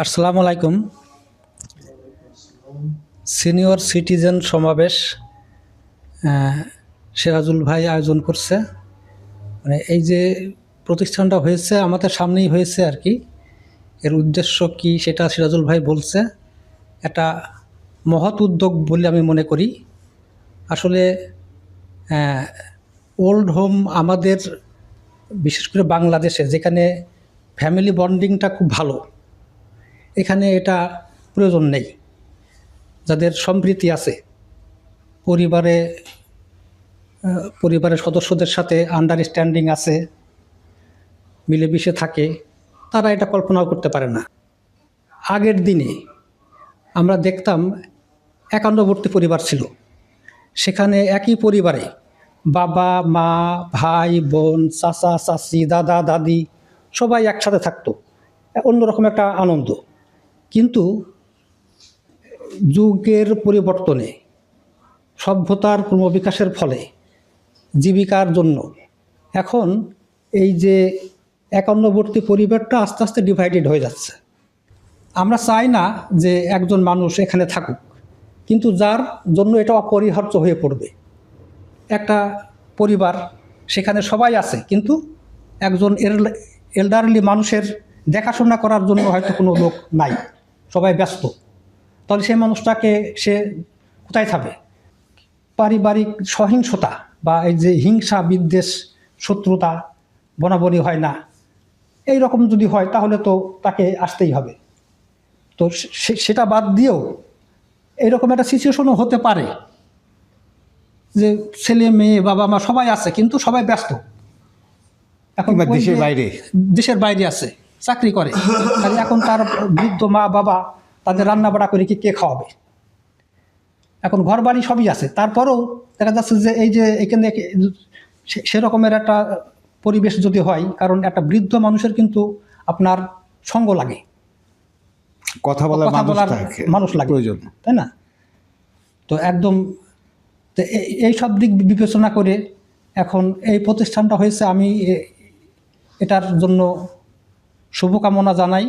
আসসালামু আলাইকুম। Senior citizen সমাবেশ সিরাজুল ভাই আয়োজন করছে। মানে এই যে প্রতিষ্ঠানটা হয়েছে আমাদের সামনেই হয়েছে আর কি। এর উদ্দেশ্য কি সেটা সিরাজুল ভাই বলছে। এটা মহৎ উদ্যোগ বলে আমি মনে করি। আসলে ওল্ড হোম আমাদের বিশেষ করে বাংলাদেশে যেখানে ফ্যামিলি বন্ডিংটা খুব ভালো, এখানে এটা প্রয়োজন নেই। যাদের সম্প্রীতি আছে, পরিবারের সদস্যদের সাথে আন্ডারস্ট্যান্ডিং আছে, মিলেমিশে থাকে, তারা এটা কল্পনাও করতে পারে না। আগের দিনে আমরা দেখতাম একান্নবর্তী পরিবার ছিল, সেখানে একই পরিবারে বাবা মা ভাই বোন চাচা চাচি দাদা দাদি সবাই একসাথে থাকতো, অন্যরকম একটা আনন্দ। কিন্তু যুগের পরিবর্তনে, সভ্যতার ক্রমবিকাশের ফলে, জীবিকার জন্য এখন এই যে একান্নবর্তী পরিবারটা আস্তে আস্তে ডিভাইডেড হয়ে যাচ্ছে। আমরা চাই না যে একজন মানুষ এখানে থাকুক, কিন্তু যার জন্য এটা অপরিহার্য হয়ে পড়বে। একটা পরিবার, সেখানে সবাই আছে, কিন্তু একজন এল্ডারলি মানুষের দেখাশোনা করার জন্য হয়তো কোনো লোক নাই, সবাই ব্যস্ত। তাহলে সেই মানুষটাকে সে কোথায় থাকবে? পারিবারিক সহিংসতা বা এই যে হিংসা বিদ্বেষ শত্রুতা বনাবনি হয় না, এই রকম যদি হয় তাহলে তো তাকে আসতেই হবে। তো সেটা বাদ দিয়েও এইরকম একটা সিচুয়েশনও হতে পারে যে ছেলে মেয়ে বাবা মা সবাই আছে, কিন্তু সবাই ব্যস্ত। এখন দেশের বাইরে আছে, চাকরি করে, এখন তার বৃদ্ধ মা বাবা তাদের রান্না বাড়া করে কে খাওয়াবে? এখন ঘর বাড়ি সবই আছে, তারপরেও দেখা যাচ্ছে যে এই যে এখানে সেরকমের একটা পরিবেশ যদি হয়, কারণ একটা বৃদ্ধ মানুষের কিন্তু আপনার সঙ্গ লাগে, কথা বলার মানুষ লাগে, তাই না? তো একদম এই সব দিক বিবেচনা করে এখন এই প্রতিষ্ঠানটা হয়েছে। আমি এটার জন্য শুভকামনা জানাই।